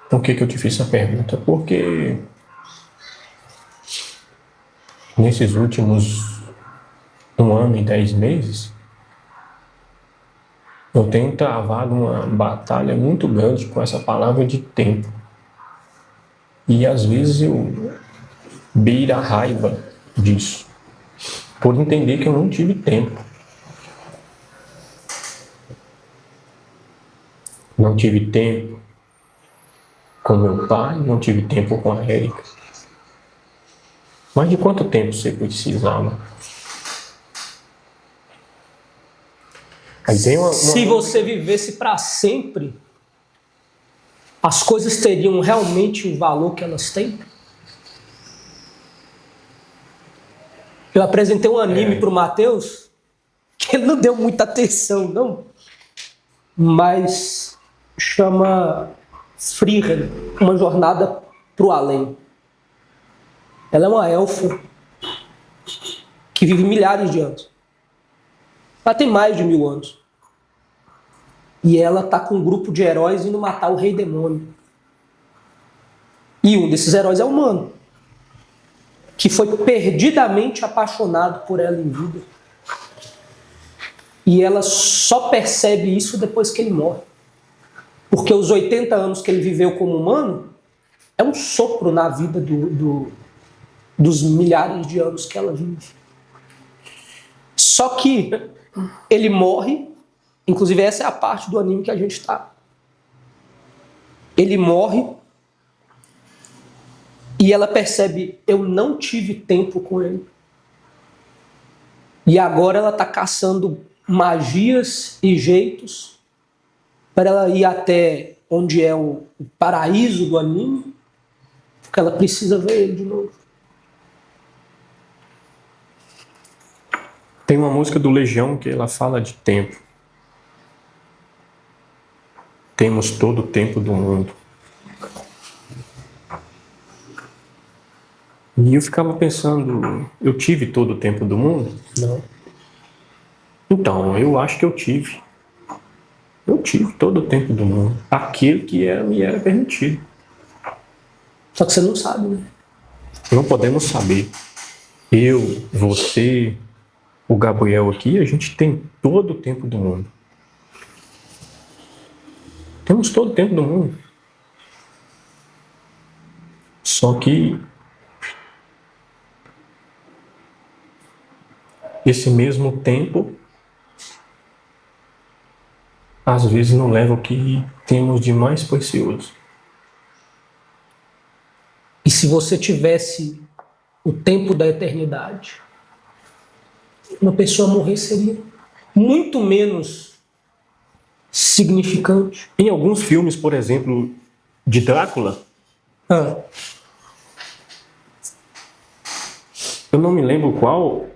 Por que eu te fiz essa pergunta? Porque nesses últimos 1 ano e 10 meses, eu tenho travado uma batalha muito grande com essa palavra de tempo. E às vezes eu beiro a raiva disso, por entender que eu não tive tempo. Não tive tempo com meu pai, não tive tempo com a Érica. Mas de quanto tempo você precisava? Se você vivesse para sempre, as coisas teriam realmente o valor que elas têm? Eu apresentei um anime para o Matheus, que ele não deu muita atenção, não. Mas chama Frieren, Uma Jornada para o Além. Ela é uma elfa que vive milhares de anos. Ela tem mais de 1000 anos. E ela está com um grupo de heróis indo matar o rei demônio. E um desses heróis é humano, que foi perdidamente apaixonado por ela em vida. E ela só percebe isso depois que ele morre. Porque os 80 anos que ele viveu como humano é um sopro na vida dos milhares de anos que ela vive. Só que ele morre, inclusive essa é a parte do anime que a gente está. Ele morre e ela percebe, eu não tive tempo com ele. E agora ela está caçando magias e jeitos para ela ir até onde é o paraíso do anime, porque ela precisa ver ele de novo. Tem uma música do Legião que ela fala de tempo. Temos todo o tempo do mundo. E eu ficava pensando, eu tive todo o tempo do mundo? Não. Então, eu acho que eu tive. Eu tive todo o tempo do mundo. Aquilo que me era permitido. Só que você não sabe, né? Não podemos saber. Eu, você, o Gabriel aqui, a gente tem todo o tempo do mundo. Temos todo o tempo do mundo. Só que esse mesmo tempo às vezes não leva o que temos de mais precioso. E se você tivesse o tempo da eternidade, uma pessoa morrer seria muito menos significante. Em alguns filmes, por exemplo, de Drácula, eu não me lembro qual,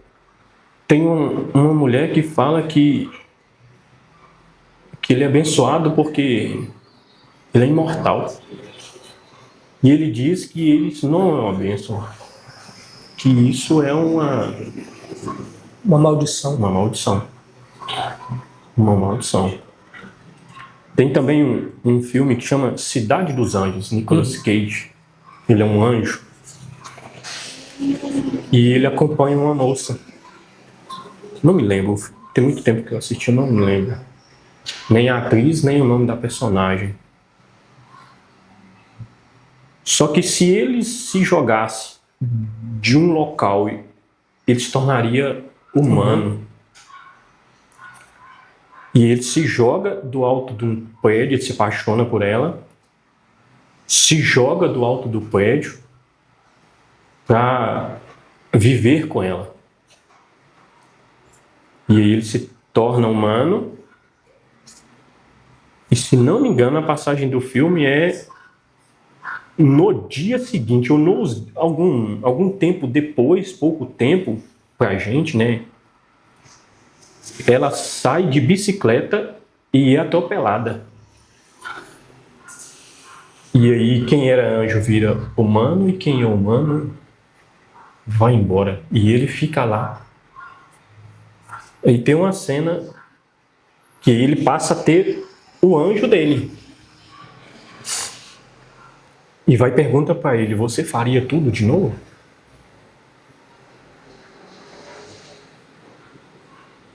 tem uma mulher que fala que ele é abençoado porque ele é imortal. E ele diz que isso não é uma bênção, que isso é uma maldição. Uma maldição. Uma maldição. Tem também um filme que chama Cidade dos Anjos, Nicolas Cage. Ele é um anjo. E ele acompanha uma moça. Não me lembro, tem muito tempo que eu assisti, eu não me lembro. Nem a atriz, nem o nome da personagem. Só que se ele se jogasse de um local, ele se tornaria humano. E ele se joga do alto de um prédio, ele se apaixona por ela, se joga do alto do prédio para viver com ela. E aí ele se torna humano. E se não me engano, a passagem do filme é no dia seguinte, ou algum tempo depois, pouco tempo pra gente, né? Ela sai de bicicleta e é atropelada. E aí quem era anjo vira humano e quem é humano vai embora. E ele fica lá. E tem uma cena que ele passa a ter o anjo dele. E vai perguntar para ele: você faria tudo de novo?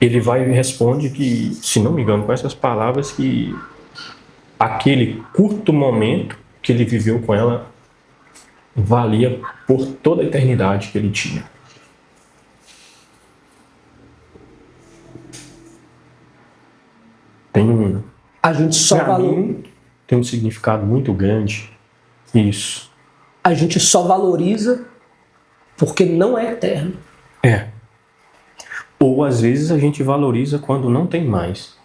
Ele vai e responde que, se não me engano, com essas palavras, que aquele curto momento que ele viveu com ela valia por toda a eternidade que ele tinha. A gente só tem um significado muito grande isso. A gente só valoriza porque não é eterno. É. Ou às vezes a gente valoriza quando não tem mais.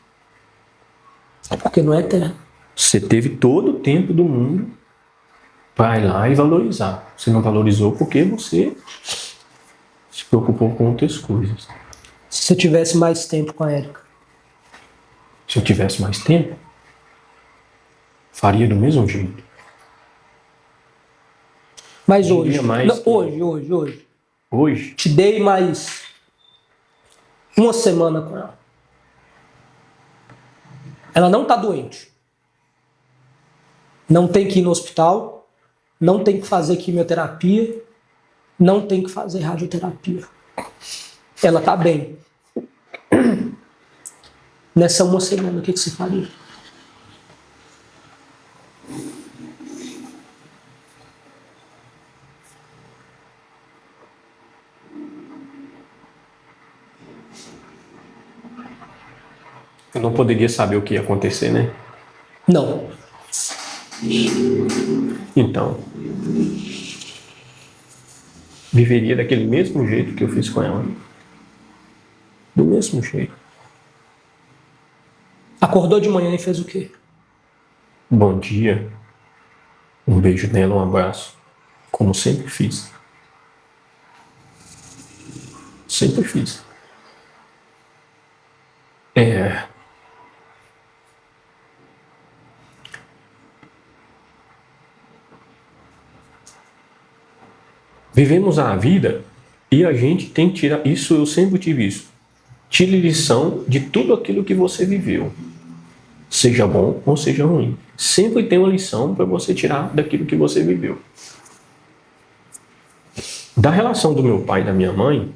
É porque não é eterno. Você teve todo o tempo do mundo para ir lá e valorizar. Você não valorizou porque você se preocupou com outras coisas. Se eu tivesse mais tempo com a Érica. Se eu tivesse mais tempo, faria do mesmo jeito. Mas hoje, Hoje, te dei mais uma semana com ela. Ela não está doente. Não tem que ir no hospital, não tem que fazer quimioterapia, não tem que fazer radioterapia. Ela está bem. Nessa uma semana, o que você faria? Eu não poderia saber o que ia acontecer, né? Não. Então, viveria daquele mesmo jeito que eu fiz com ela. Do mesmo jeito. Acordou de manhã e fez o quê? Bom dia. Um beijo nela, um abraço. Como sempre fiz. Sempre fiz. Vivemos a vida e a gente tem que tirar. Isso eu sempre tive isso. Tire lição de tudo aquilo que você viveu. Seja bom ou seja ruim. Sempre tem uma lição para você tirar daquilo que você viveu. Da relação do meu pai e da minha mãe,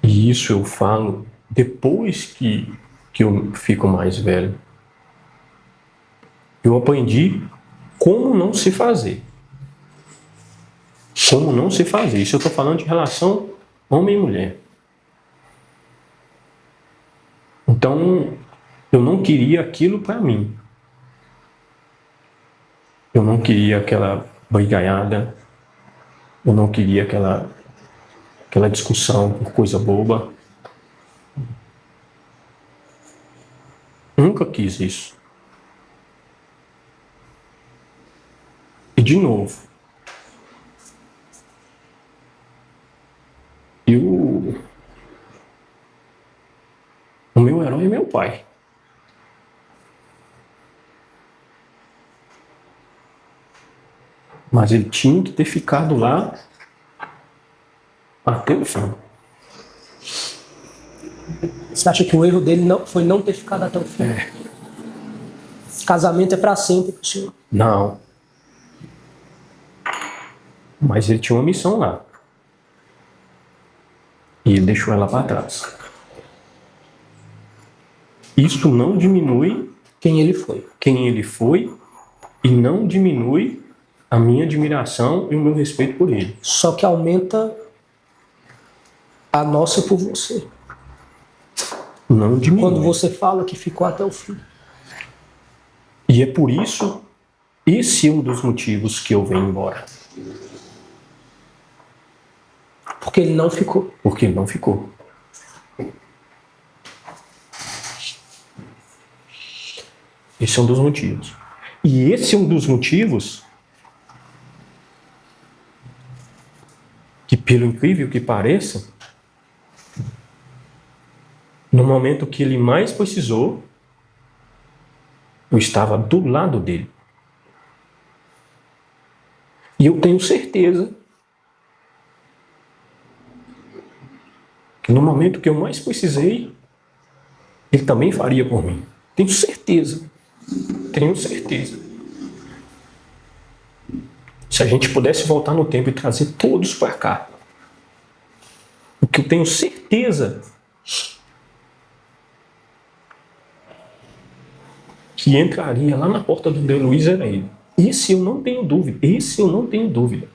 e isso eu falo depois que eu fico mais velho, eu aprendi como não se fazer. Como não se fazer. Isso eu estou falando de relação homem e mulher. Então, eu não queria aquilo para mim. Eu não queria aquela brigaiada. Eu não queria aquela discussão por coisa boba. Nunca quis isso. E de novo, o meu herói é meu pai. Mas ele tinha que ter ficado lá até o fim. Você acha que o erro dele foi não ter ficado até o fim? Casamento é para sempre pro senhor. Não. Mas ele tinha uma missão lá. E ele deixou ela para trás. Isso não diminui quem ele foi e não diminui a minha admiração e o meu respeito por ele. Só que aumenta a nossa por você. Não diminui. Quando você fala que ficou até o fim. E é por isso, esse é um dos motivos que eu venho embora. Porque ele não ficou. Porque ele não ficou. Esse é um dos motivos. E esse é um dos motivos que, pelo incrível que pareça, no momento que ele mais precisou, eu estava do lado dele. E eu tenho certeza que no momento que eu mais precisei, Ele também faria por mim. Tenho certeza. Tenho certeza. Se a gente pudesse voltar no tempo e trazer todos para cá, o que eu tenho certeza que entraria lá na porta do André Luiz era ele. Esse eu não tenho dúvida. Esse eu não tenho dúvida.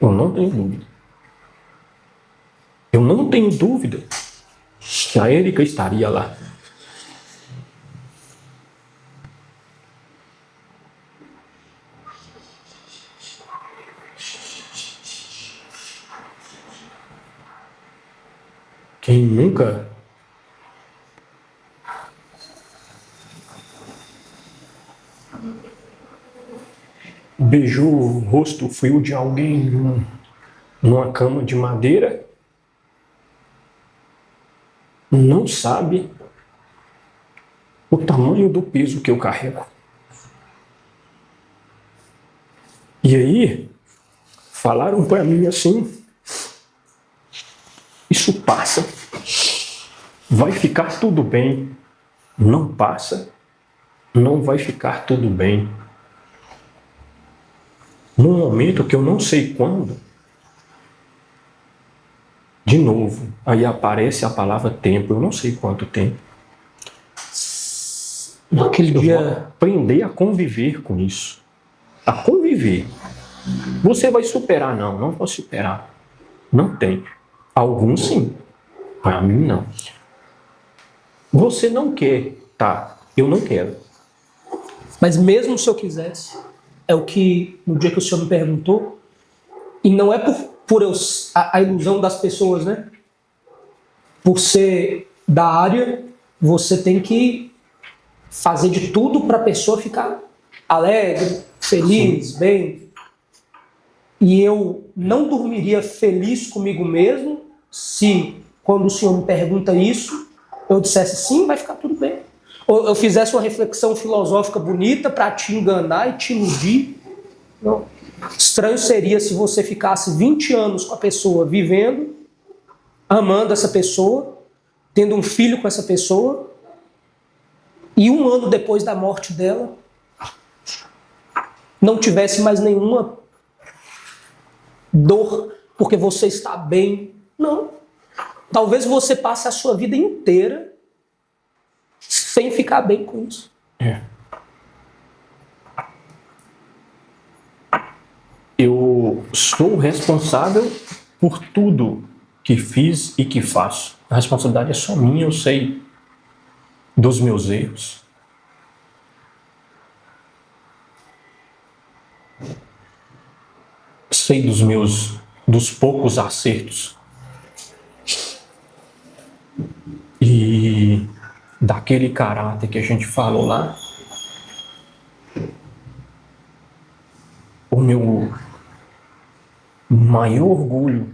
Eu não tenho dúvida. Eu não tenho dúvida que a Érica estaria lá. Quem nunca beijou o rosto frio de alguém numa cama de madeira não sabe o tamanho do peso que eu carrego. E aí, falaram para mim assim, isso passa, vai ficar tudo bem. Não passa, não vai ficar tudo bem. Num momento que eu não sei quando, de novo, aí aparece a palavra tempo, eu não sei quanto tempo. Naquele Eu vou dia, aprender a conviver com isso. A conviver. Você vai superar? Não, não vou superar. Não tem. Alguns sim. Para mim, não. Você não quer, tá? Eu não quero. mas mesmo se eu quisesse, é o que no dia que o senhor me perguntou, e não é por a ilusão das pessoas, né? Por ser da área, você tem que fazer de tudo para a pessoa ficar alegre, feliz, bem. E eu não dormiria feliz comigo mesmo se, quando o senhor me pergunta isso, eu dissesse sim, vai ficar tudo bem. Ou eu fizesse uma reflexão filosófica bonita para te enganar e te iludir. Não. Estranho seria se você ficasse 20 anos com a pessoa, vivendo, amando essa pessoa, tendo um filho com essa pessoa, e um ano depois da morte dela, não tivesse mais nenhuma dor, porque você está bem. Não. Talvez você passe a sua vida inteira sem ficar bem com isso. É. Eu sou responsável por tudo que fiz e que faço. A responsabilidade é só minha, eu sei dos meus erros. Sei dos poucos acertos. E daquele caráter que a gente falou lá. O meu maior orgulho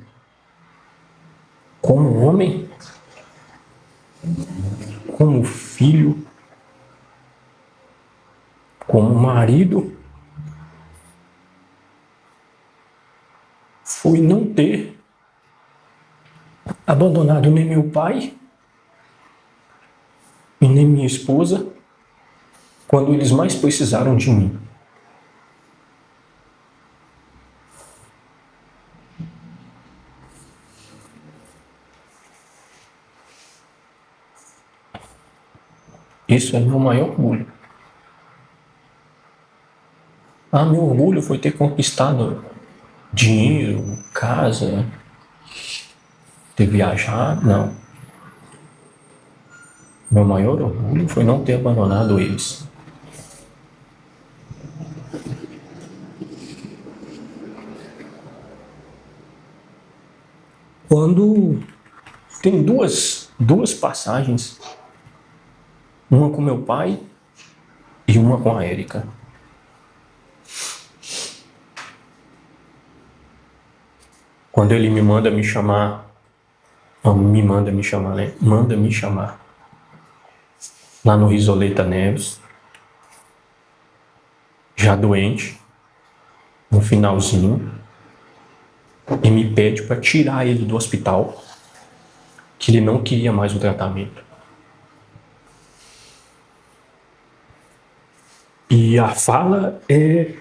como homem, como filho, como marido, foi não ter abandonado nem meu pai e nem minha esposa quando eles mais precisaram de mim. Isso é meu maior orgulho. Meu orgulho foi ter conquistado dinheiro, casa, ter viajado, não. Meu maior orgulho foi não ter abandonado eles. Quando tem duas passagens, uma com meu pai e uma com a Érica. Quando ele me manda me chamar, manda me chamar lá no Risoleta Neves, já doente, no finalzinho, e me pede para tirar ele do hospital que ele não queria mais o tratamento. E a fala é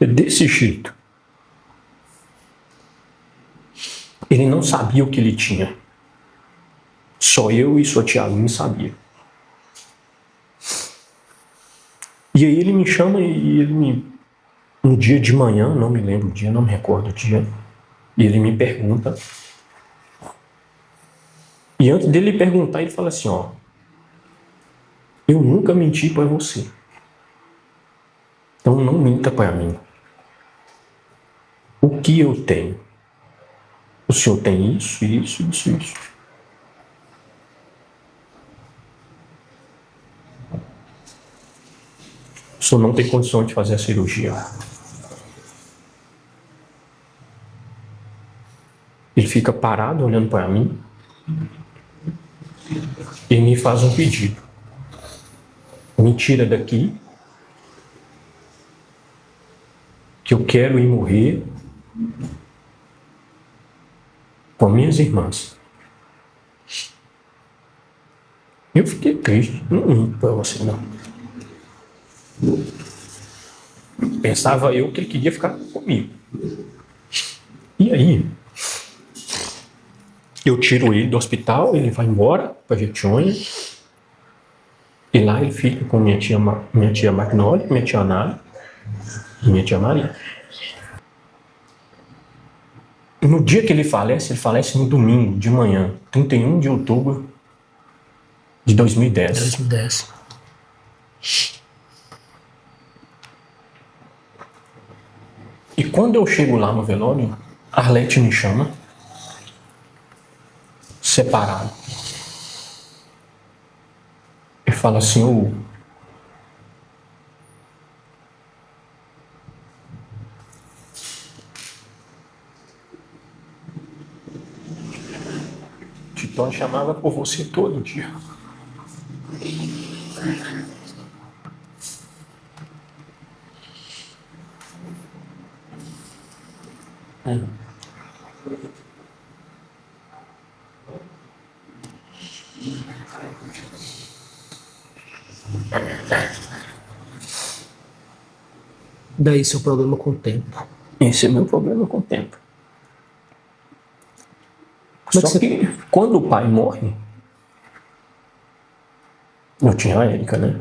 desse jeito. Ele não sabia o que ele tinha. Só eu e sua tia Aline sabia. E aí ele me chama e ele me... Um dia de manhã, não me lembro o dia, não me recordo o dia, e ele me pergunta. E antes dele perguntar, ele fala assim, ó, eu nunca menti para você. Então não minta para mim. O que eu tenho? O senhor tem isso, isso, isso, isso. O senhor não tem condição de fazer a cirurgia. Ele fica parado olhando para mim e me faz um pedido. Me tira daqui, que eu quero ir morrer com minhas irmãs. Eu fiquei triste. Não minto para você, não. Pensava eu que ele queria ficar comigo. E aí, eu tiro ele do hospital, ele vai embora para Jequitinhonha. E lá ele fica com minha tia Magnólia, minha tia Anália e minha tia Maria. No dia que ele falece no domingo de manhã, 31 de outubro de 2010. 2010. E quando eu chego lá no velório, a Arlete me chama, separado. E fala assim, Titão chamava por você todo dia. Daí seu problema com o tempo. Esse é meu problema com o tempo. Como é Só que quando o pai morre, eu tinha a Érica, né?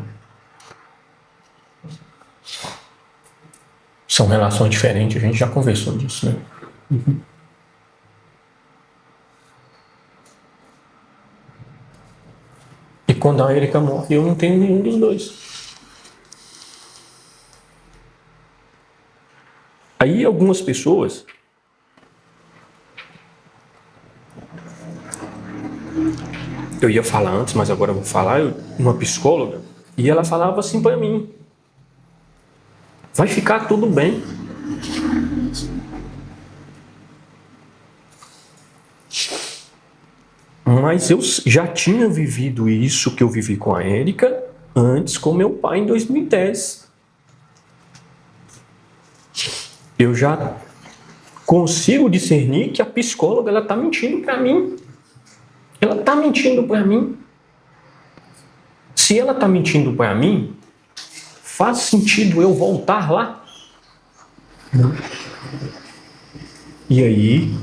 São relações diferentes, a gente já conversou disso, né? E quando a Érica morre, eu não tenho nenhum dos dois. Aí algumas pessoas eu ia falar antes, mas agora eu vou falar, uma psicóloga, e ela falava assim para mim, vai ficar tudo bem. Mas eu já tinha vivido isso que eu vivi com a Érica antes com meu pai em 2010. Eu já consigo discernir que a psicóloga ela está mentindo para mim. Ela está mentindo para mim. Se ela está mentindo para mim, faz sentido eu voltar lá? Não. E aí,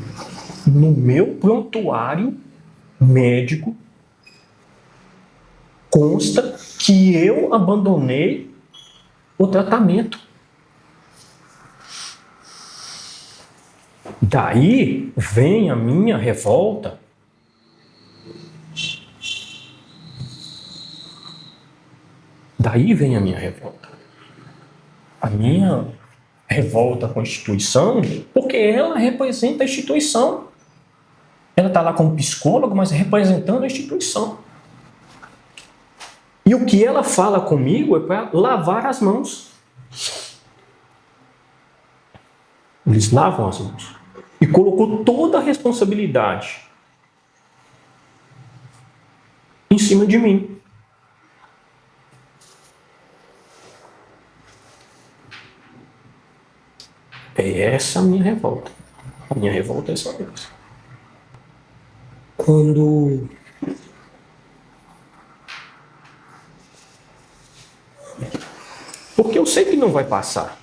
no meu prontuário médico, consta que eu abandonei o tratamento. Daí vem a minha revolta. Daí vem a minha revolta. A minha revolta com a instituição, porque ela representa a instituição. Ela está lá como psicóloga, mas representando a instituição. E o que ela fala comigo é para lavar as mãos. Eles lavam as mãos. E colocou toda a responsabilidade em cima de mim. É essa a minha revolta. A minha revolta é só essa. quando Porque eu sei que não vai passar.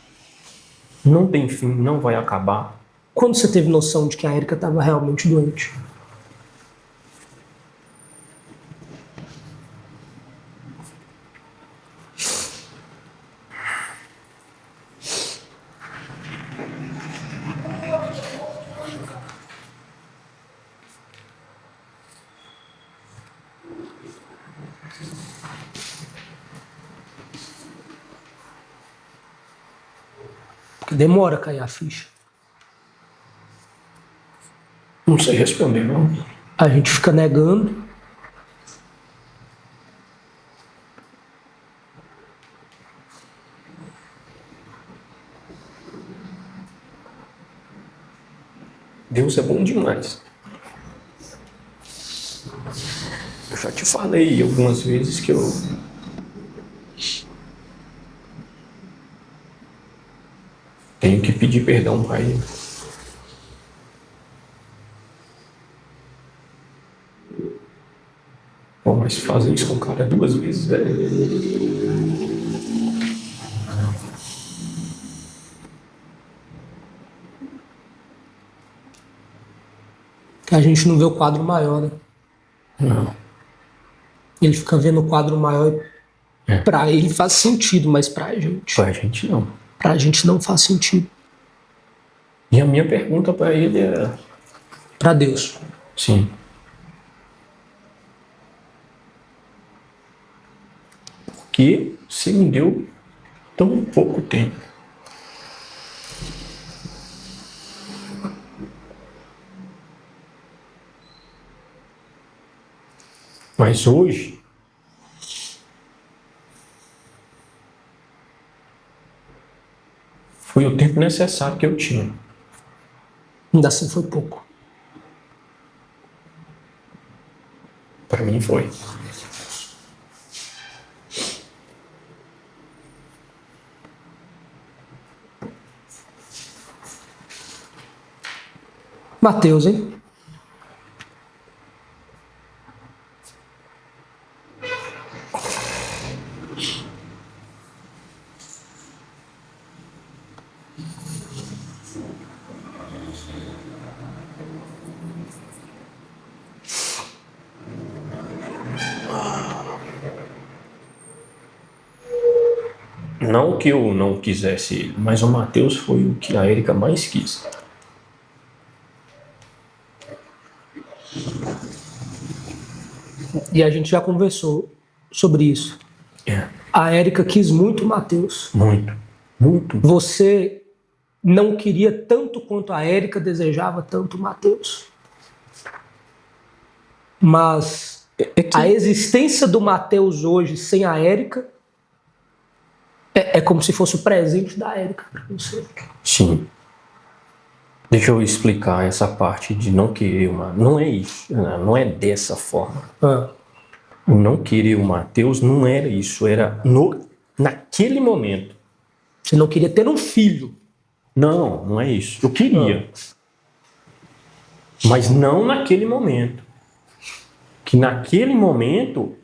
Não tem fim, não vai acabar. quando você teve noção de que a Érica estava realmente doente? Porque demora a cair a ficha. Não sei responder, não. A gente fica negando. Deus é bom demais. Eu já te falei algumas vezes que eu tenho que pedir perdão para ele. Pô, mas fazer isso com o cara 2 vezes, velho. Que a gente não vê o quadro maior, né? Não. Ele fica vendo o quadro maior e É. pra ele faz sentido, mas pra gente não. pra gente não faz sentido. E a minha pergunta para ele é... Pra Deus. Sim. Por que você me deu tão pouco tempo? Mas hoje, foi o tempo necessário que eu tinha. Ainda assim foi pouco. Para mim foi. Mateus, hein? Não que eu não quisesse ele, mas o Mateus foi o que a Érica mais quis. E a gente já conversou sobre isso. É, A Érica quis muito o Mateus. muito, muito. Você não queria tanto quanto a Érica desejava tanto o Mateus. Mas a existência do Mateus hoje sem a Érica é como se fosse o presente da Érica para você. Sim. Deixa eu explicar essa parte de não querer uma... Não é isso, não é dessa forma. O não querer o Mateus não era isso, era naquele momento. Você não queria ter um filho. Não, não é isso. Eu queria. Mas não naquele momento. Que naquele momento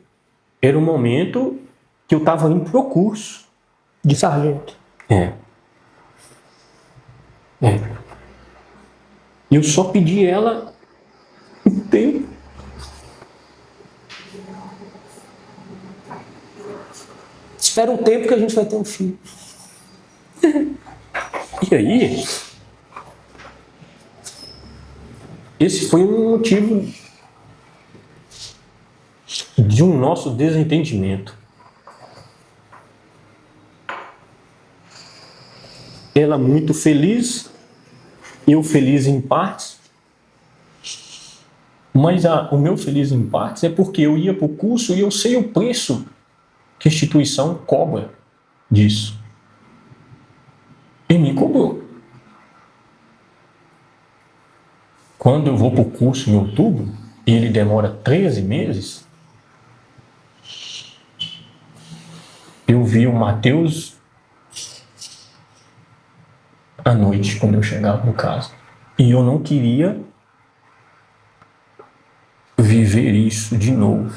era o momento que eu estava indo pro curso. De sargento. É. E eu só pedi ela um tempo. Espera um tempo que a gente vai ter um filho. E aí, esse foi um motivo de um nosso desentendimento. Ela muito feliz, eu feliz em partes, mas o meu feliz em partes é porque eu ia para o curso e eu sei o preço que a instituição cobra disso. E me cobrou. Quando eu vou para o curso em outubro, e ele demora 13 meses, eu vi o Mateus à noite, quando eu chegava no caso. E eu não queria viver isso de novo.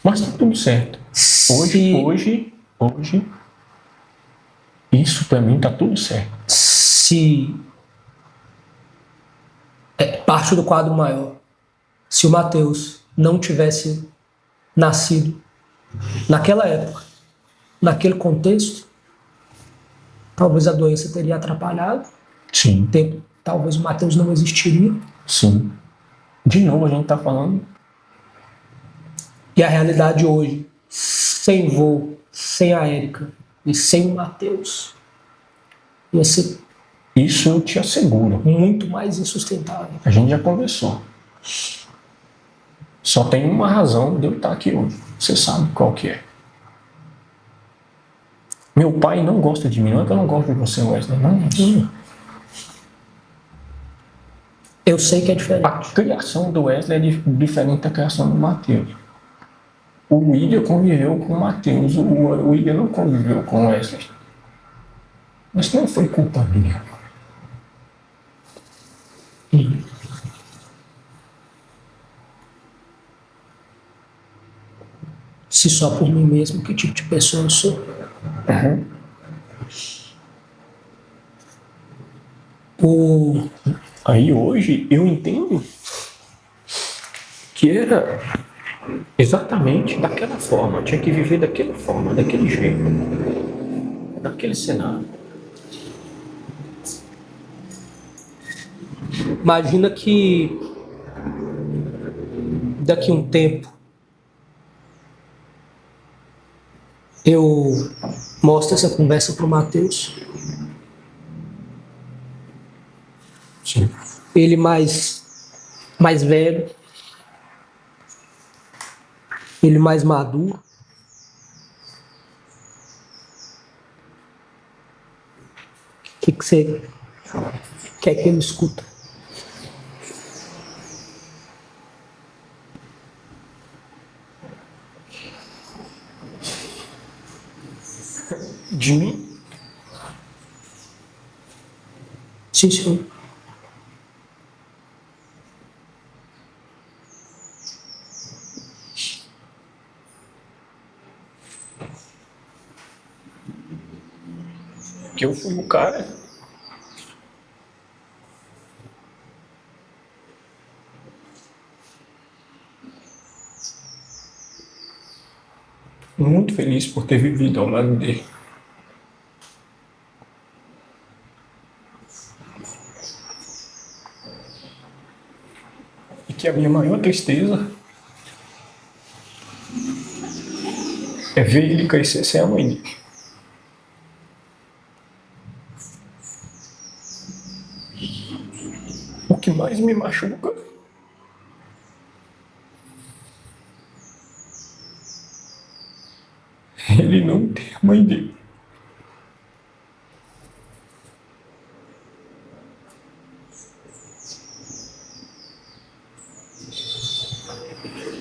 Mas tá tudo certo. Hoje, isso pra mim tá tudo certo. Se parte do quadro maior, se o Mateus não tivesse nascido naquela época, naquele contexto, talvez a doença teria atrapalhado. Sim. Talvez o Mateus não existiria. Sim. De novo a gente tá falando. E a realidade hoje, sem Vô, sem a Érica e sem o Mateus, ia ser Isso eu te asseguro. muito mais insustentável. A gente já conversou. Só tem uma razão de eu estar aqui hoje. Você sabe qual que é. Meu pai não gosta de mim. Não é que eu não gosto de você, Wesley. Não. Eu sei que é diferente. A criação do Wesley é diferente da criação do Mateus. O William conviveu com o Mateus. O William não conviveu com o Wesley. Mas não foi culpa minha. Se só por mim mesmo, que tipo de pessoa eu sou? Aí hoje eu entendo que era exatamente daquela forma. Tinha que viver daquela forma, daquele jeito, daquele cenário. Imagina que daqui a um tempo eu mostro essa conversa pro Mateus. Sim. Ele mais velho, ele mais maduro. O que você quer que ele escuta? De mim? Sim, senhor. Que eu fui o cara muito feliz por ter vivido ao lado dele. E que a minha maior tristeza é ver ele crescer sem a mãe dele. O que mais me machuca é ele não ter a mãe dele.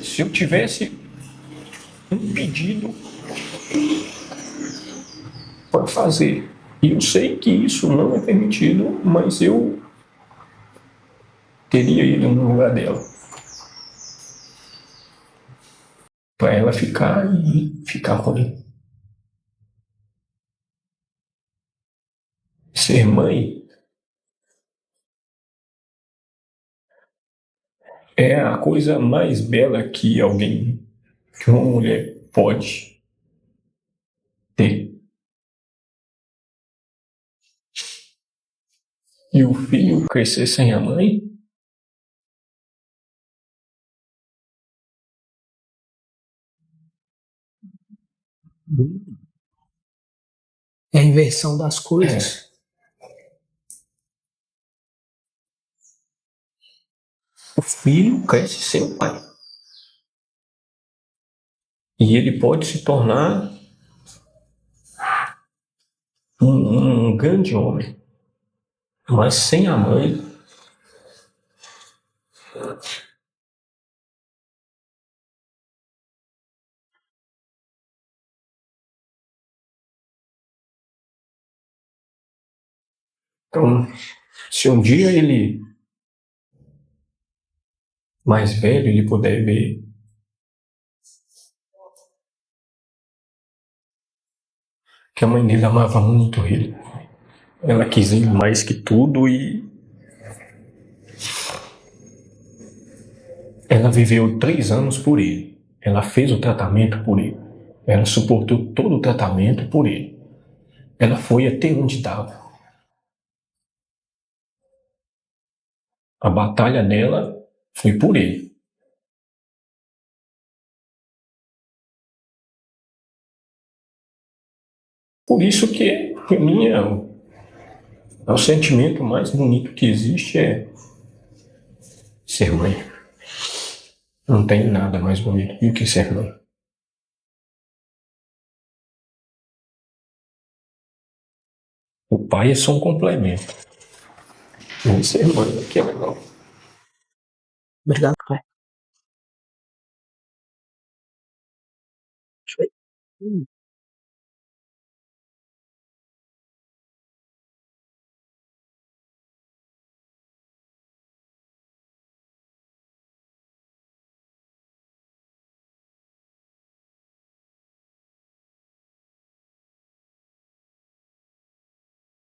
Se eu tivesse um pedido para fazer, e eu sei que isso não é permitido, mas eu teria ido no lugar dela. Para ela ficar e ficar com ele. Ser mãe é a coisa mais bela que uma mulher pode ter. E o filho crescer sem a mãe É a inversão das coisas. o filho cresce sem o pai. E ele pode se tornar um grande homem. Mas sem a mãe, Então, se um dia ele, mais velho, ele puder ver que a mãe dele amava muito ele, ela quis ele mais que tudo e ela viveu 3 anos por ele. Ela fez o tratamento por ele. Ela suportou todo o tratamento por ele. Ela foi até onde estava. A batalha dela foi por ele. Por isso que, para mim, é o sentimento mais bonito que existe é ser mãe. Não tem nada mais bonito do que ser mãe. O pai é só um complemento. E ser mãe é que é legal. Obrigado, pai. Deixa eu ver.